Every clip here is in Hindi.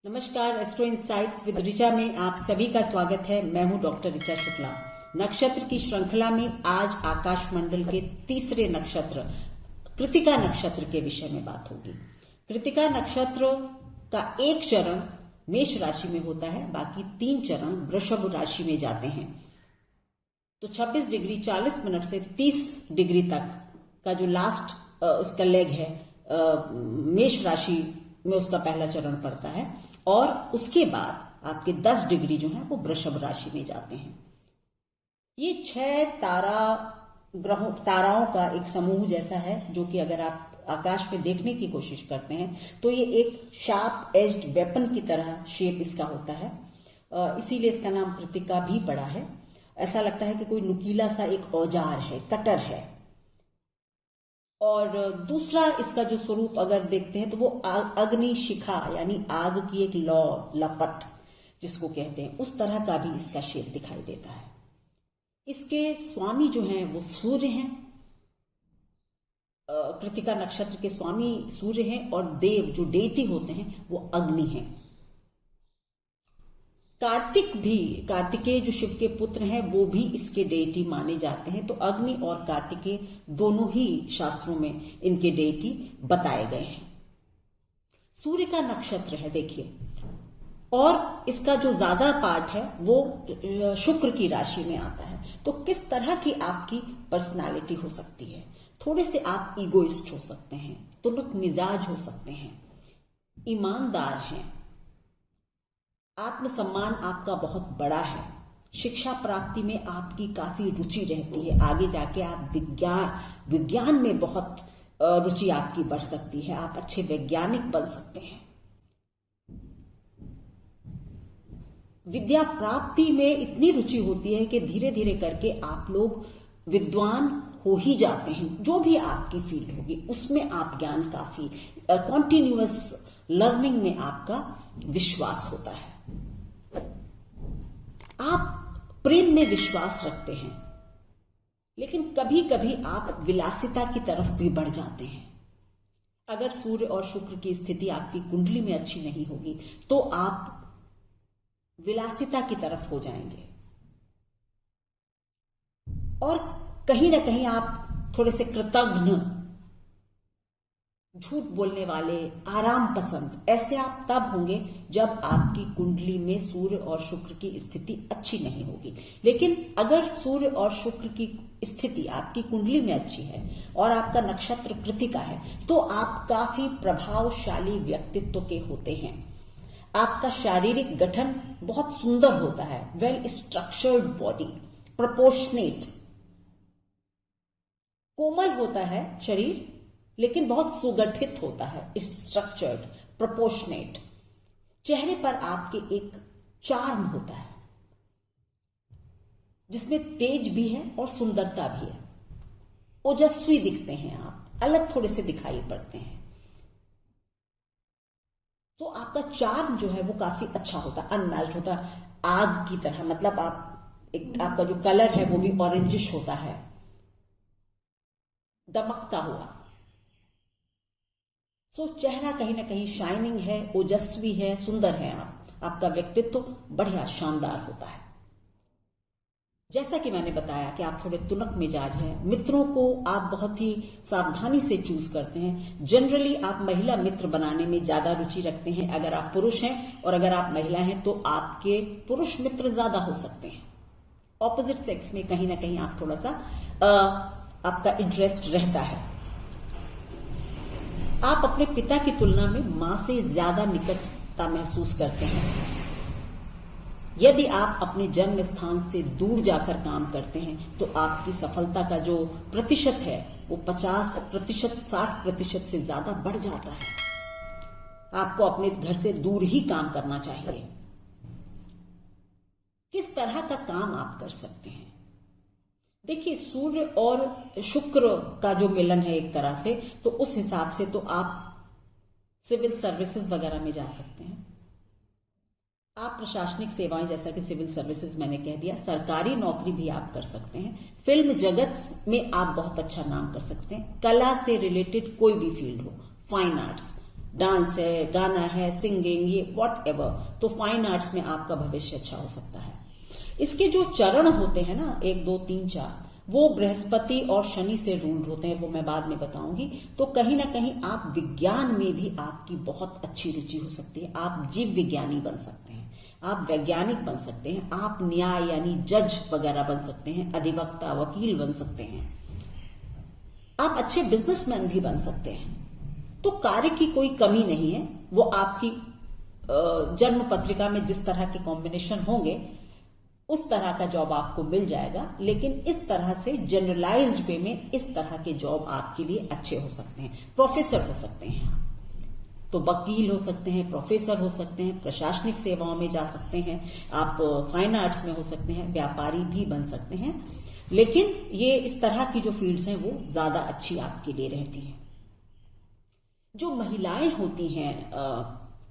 नमस्कार, एस्ट्रो इंसाइट्स विद ऋचा में आप सभी का स्वागत है। मैं हूं डॉक्टर ऋचा शुक्ला। नक्षत्र की श्रृंखला में आज आकाश मंडल के तीसरे नक्षत्र कृतिका नक्षत्र के विषय में बात होगी। कृतिका नक्षत्र का एक चरण मेष राशि में होता है, बाकी 3 चरण वृषभ राशि में जाते हैं। तो 26 डिग्री 40 मिनट से 30 डिग्री तक का जो लास्ट उसका लेग है मेष राशि में उसका पहला चरण पड़ता है और उसके बाद आपके 10 डिग्री जो है वो वृषभ राशि में जाते हैं। ये 6 ताराओं का एक समूह जैसा है जो कि अगर आप आकाश में देखने की कोशिश करते हैं तो ये एक शार्प एज्ड वेपन की तरह शेप इसका होता है, इसीलिए इसका नाम कृतिका भी पड़ा है। ऐसा लगता है कि कोई नुकीला सा एक औजार है, कटर है। और दूसरा इसका जो स्वरूप अगर देखते हैं तो वो अग्नि शिखा यानी आग की एक लौ लपट जिसको कहते हैं, उस तरह का भी इसका शेप दिखाई देता है। इसके स्वामी जो हैं वो सूर्य हैं, कृतिका नक्षत्र के स्वामी सूर्य हैं और देव जो डेटी होते हैं वो अग्नि हैं। कार्तिकेय जो शिव के पुत्र हैं वो भी इसके डेटी माने जाते हैं। तो अग्नि और कार्तिकेय दोनों ही शास्त्रों में इनके डेटी बताए गए हैं। सूर्य का नक्षत्र है देखिए, और इसका जो ज्यादा पार्ट है वो शुक्र की राशि में आता है। तो किस तरह की आपकी पर्सनालिटी हो सकती है? थोड़े से आप ईगोइस्ट हो सकते हैं, तुनक मिजाज हो सकते हैं, ईमानदार हैं, आत्मसम्मान आपका बहुत बड़ा है, शिक्षा प्राप्ति में आपकी काफी रुचि रहती है, आगे जाके आप विज्ञान में बहुत रुचि आपकी बढ़ सकती है, आप अच्छे वैज्ञानिक बन सकते हैं। विद्या प्राप्ति में इतनी रुचि होती है कि धीरे धीरे करके आप लोग विद्वान हो ही जाते हैं। जो भी आपकी फील्ड होगी उसमें आप ज्ञान काफी कॉन्टिन्यूअस लर्निंग में आपका विश्वास होता है। आप प्रेम में विश्वास रखते हैं, लेकिन कभी कभी आप विलासिता की तरफ भी बढ़ जाते हैं। अगर सूर्य और शुक्र की स्थिति आपकी कुंडली में अच्छी नहीं होगी तो आप विलासिता की तरफ हो जाएंगे और कहीं ना कहीं आप थोड़े से कृतघ्न, झूठ बोलने वाले, आराम पसंद, ऐसे आप तब होंगे जब आपकी कुंडली में सूर्य और शुक्र की स्थिति अच्छी नहीं होगी। लेकिन अगर सूर्य और शुक्र की स्थिति आपकी कुंडली में अच्छी है और आपका नक्षत्र कृतिका है तो आप काफी प्रभावशाली व्यक्तित्व के होते हैं। आपका शारीरिक गठन बहुत सुंदर होता है, वेल स्ट्रक्चर्ड बॉडी, प्रोपोर्शनेट, कोमल होता है शरीर लेकिन बहुत सुगठित होता है, स्ट्रक्चर्ड, प्रोपोर्शनेट। चेहरे पर आपके एक चार्म होता है जिसमें तेज भी है और सुंदरता भी है। ओजस्वी दिखते हैं आप, अलग थोड़े से दिखाई पड़ते हैं। तो आपका चार्म जो है वो काफी अच्छा होता है, अनमैच्ड होता है, आग की तरह। मतलब आपका जो कलर है वो भी ऑरेंजिश होता है, दमकता हुआ। सो चेहरा कहीं ना कहीं शाइनिंग है, ओजस्वी है, सुंदर है। आपका व्यक्तित्व बढ़िया शानदार होता है। जैसा कि मैंने बताया कि आप थोड़े तुनक मिजाज हैं, मित्रों को आप बहुत ही सावधानी से चूज करते हैं। जनरली आप महिला मित्र बनाने में ज्यादा रुचि रखते हैं अगर आप पुरुष हैं, और अगर आप महिला हैं तो आपके पुरुष मित्र ज्यादा हो सकते हैं। ऑपोजिट सेक्स में कहीं ना कहीं आप थोड़ा सा आपका इंटरेस्ट रहता है। आप अपने पिता की तुलना में मां से ज्यादा निकटता महसूस करते हैं। यदि आप अपने जन्म स्थान से दूर जाकर काम करते हैं तो आपकी सफलता का जो प्रतिशत है वो 50%, 60% से ज्यादा बढ़ जाता है। आपको अपने घर से दूर ही काम करना चाहिए। किस तरह का काम आप कर सकते हैं? देखिए, सूर्य और शुक्र का जो मिलन है एक तरह से, तो उस हिसाब से तो आप सिविल सर्विसेज वगैरह में जा सकते हैं। आप प्रशासनिक सेवाएं जैसा कि सिविल सर्विसेज मैंने कह दिया, सरकारी नौकरी भी आप कर सकते हैं। फिल्म जगत में आप बहुत अच्छा नाम कर सकते हैं। कला से रिलेटेड कोई भी फील्ड हो, फाइन आर्ट्स, डांस है, गाना है, सिंगिंग, ये वॉट एवर, तो फाइन आर्ट्स में आपका भविष्य अच्छा हो सकता है। इसके जो चरण होते हैं ना, 1 2 3 4, वो बृहस्पति और शनि से रूल्ड होते हैं, वो मैं बाद में बताऊंगी। तो कहीं ना कहीं आप विज्ञान में भी आपकी बहुत अच्छी रुचि हो सकती है। आप जीव विज्ञानी बन सकते हैं, आप वैज्ञानिक बन सकते हैं, आप न्याय यानी जज वगैरह बन सकते हैं, अधिवक्ता, वकील बन सकते हैं, आप अच्छे बिजनेसमैन भी बन सकते हैं। तो कार्य की कोई कमी नहीं है। वो आपकी जन्म पत्रिका में जिस तरह के कॉम्बिनेशन होंगे उस तरह का जॉब आपको मिल जाएगा। लेकिन इस तरह से जनरलाइज्ड वे में इस तरह के जॉब आपके लिए अच्छे हो सकते हैं। प्रोफेसर हो सकते हैं आप, तो वकील हो सकते हैं, प्रोफेसर हो सकते हैं, प्रशासनिक सेवाओं में जा सकते हैं, आप फाइन आर्ट्स में हो सकते हैं, व्यापारी भी बन सकते हैं। लेकिन ये इस तरह की जो फील्ड्स हैं वो ज्यादा अच्छी आपके लिए रहती हैं। जो महिलाएं होती हैं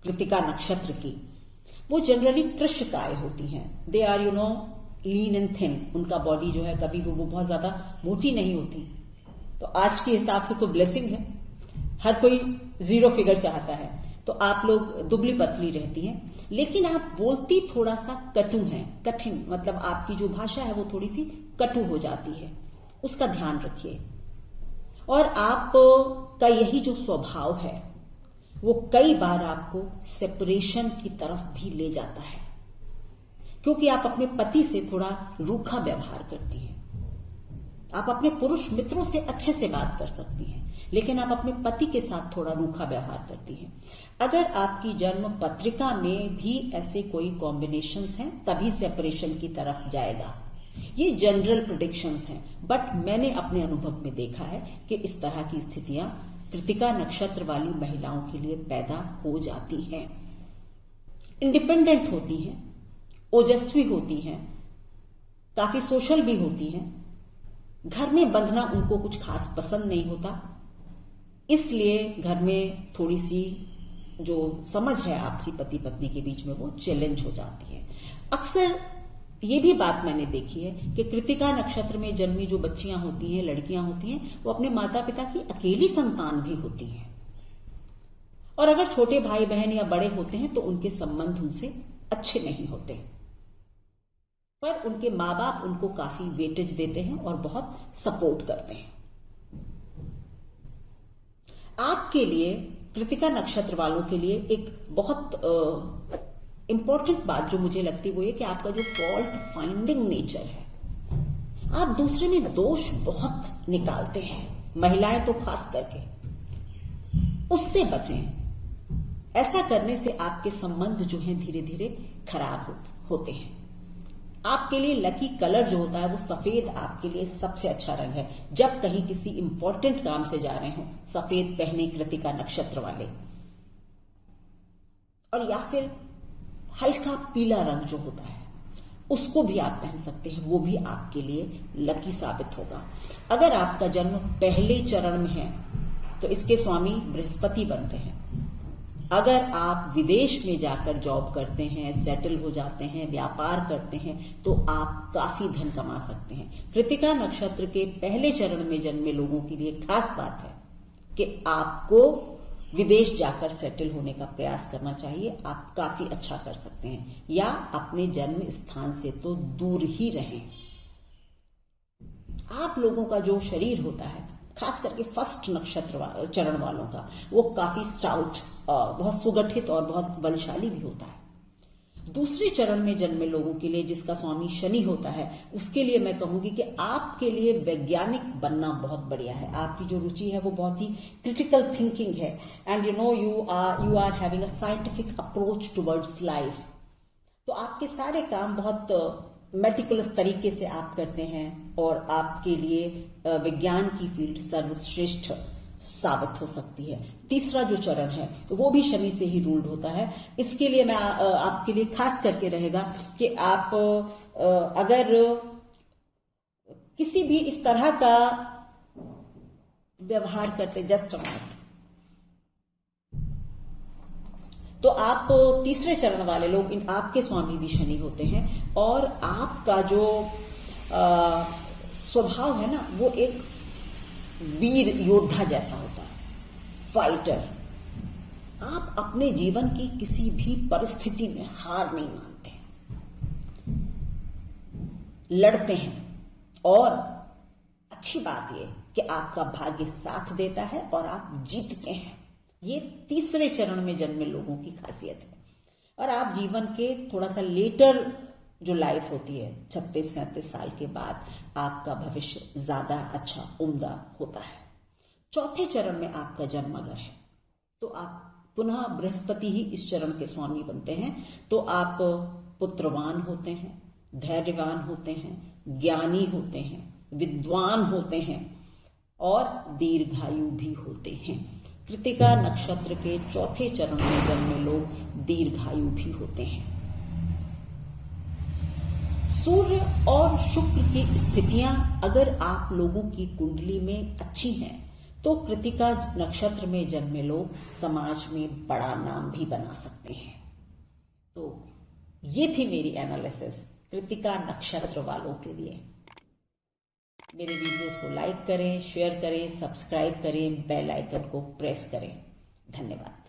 कृतिका नक्षत्र की, वो जनरली कृशकाय होती हैं। They are lean and thin. उनका बॉडी जो है कभी भी वो बहुत ज्यादा मोटी नहीं होती। तो आज के हिसाब से तो ब्लेसिंग है, हर कोई 0 फिगर चाहता है। तो आप लोग दुबली पतली रहती हैं, लेकिन आप बोलती थोड़ा सा कटु हैं, कठिन, मतलब आपकी जो भाषा है वो थोड़ी सी कटु हो जाती है, उसका ध्यान रखिए। और आप का यही जो स्वभाव है वो कई बार आपको सेपरेशन की तरफ भी ले जाता है, क्योंकि आप अपने पति से थोड़ा रूखा व्यवहार करती हैं। आप अपने पुरुष मित्रों से अच्छे से बात कर सकती हैं, लेकिन आप अपने पति के साथ थोड़ा रूखा व्यवहार करती हैं। अगर आपकी जन्म पत्रिका में भी ऐसे कोई कॉम्बिनेशंस हैं तभी सेपरेशन की तरफ जाएगा। ये जनरल प्रेडिक्शंस हैं, बट मैंने अपने अनुभव में देखा है कि इस तरह की स्थितियां कृतिका नक्षत्र वाली महिलाओं के लिए पैदा हो जाती हैं। इंडिपेंडेंट होती हैं, ओजस्वी होती हैं, काफी सोशल भी होती हैं। घर में बंधना उनको कुछ खास पसंद नहीं होता, इसलिए घर में थोड़ी सी जो समझ है आपसी पति पत्नी के बीच में वो चैलेंज हो जाती है। अक्सर ये भी बात मैंने देखी है कि कृतिका नक्षत्र में जन्मी जो बच्चियां होती हैं, लड़कियां होती हैं, वो अपने माता पिता की अकेली संतान भी होती हैं। और अगर छोटे भाई बहन या बड़े होते हैं तो उनके संबंध उनसे अच्छे नहीं होते, पर उनके माँ बाप उनको काफी वेटेज देते हैं और बहुत सपोर्ट करते हैं। आपके लिए, कृतिका नक्षत्र वालों के लिए एक बहुत इंपॉर्टेंट बात जो मुझे लगती है वो ये कि आपका जो फॉल्ट फाइंडिंग नेचर है, आप दूसरे में दोष बहुत निकालते हैं, महिलाएं तो खास करके, उससे बचें। ऐसा करने से आपके संबंध जो हैं धीरे धीरे खराब होते हैं। आपके लिए लकी कलर जो होता है वो सफेद आपके लिए सबसे अच्छा रंग है। जब कहीं किसी इंपॉर्टेंट काम से जा रहे हो, सफेद पहने कृतिका नक्षत्र वाले। और या फिर हल्का पीला रंग जो होता है उसको भी आप पहन सकते हैं, वो भी आपके लिए लकी साबित होगा। अगर आपका जन्म पहले चरण में है तो इसके स्वामी बृहस्पति बनते हैं। अगर आप विदेश में जाकर जॉब करते हैं, सेटल हो जाते हैं, व्यापार करते हैं, तो आप काफी धन कमा सकते हैं। कृतिका नक्षत्र के पहले चरण में जन्मे लोगों के लिए खास बात है कि आपको विदेश जाकर सेटल होने का प्रयास करना चाहिए। आप काफी अच्छा कर सकते हैं, या अपने जन्म स्थान से तो दूर ही रहें। आप लोगों का जो शरीर होता है, खास करके फर्स्ट नक्षत्र चरण वालों का, वो काफी स्टाउट, बहुत सुगठित और बहुत बलशाली भी होता है। दूसरे चरण में जन्मे लोगों के लिए, जिसका स्वामी शनि होता है, उसके लिए मैं कहूंगी कि आपके लिए वैज्ञानिक बनना बहुत बढ़िया है। आपकी जो रुचि है वो बहुत ही क्रिटिकल थिंकिंग है, and you are having a scientific approach towards life. तो आपके सारे काम बहुत मेटिकुलस तरीके से आप करते हैं, और आपके लिए विज्ञान की फील्ड सर्वश्रेष्ठ साबित हो सकती है। तीसरा जो चरण है वो भी शनि से ही रूल्ड होता है। इसके लिए मैं आपके लिए खास करके रहेगा कि आप अगर किसी भी इस तरह का व्यवहार करते, जस्ट अ मिनट, तो आप तीसरे चरण वाले लोग, आपके स्वामी भी शनि होते हैं, और आपका जो स्वभाव है ना वो एक वीर योद्धा जैसा होता है, फाइटर। आप अपने जीवन की किसी भी परिस्थिति में हार नहीं मानते, लड़ते हैं, और अच्छी बात यह कि आपका भाग्य साथ देता है और आप जीतते हैं। ये तीसरे चरण में जन्मे लोगों की खासियत है। और आप जीवन के थोड़ा सा लेटर जो लाइफ होती है 36-37 साल के बाद, आपका भविष्य ज्यादा अच्छा उम्दा होता है। चौथे चरण में आपका जन्म अगर है तो आप पुनः बृहस्पति ही इस चरण के स्वामी बनते हैं। तो आप पुत्रवान होते हैं, धैर्यवान होते हैं, ज्ञानी होते हैं, विद्वान होते हैं और दीर्घायु भी होते हैं। कृतिका नक्षत्र के चौथे चरण में जन्मे लोग दीर्घायु भी होते हैं। सूर्य और शुक्र की स्थितियां अगर आप लोगों की कुंडली में अच्छी हैं तो कृतिका नक्षत्र में जन्मे लोग समाज में बड़ा नाम भी बना सकते हैं। तो ये थी मेरी एनालिसिस कृतिका नक्षत्र वालों के लिए। मेरे वीडियोस को लाइक करें, शेयर करें, सब्सक्राइब करें, बेल आइकन को प्रेस करें। धन्यवाद।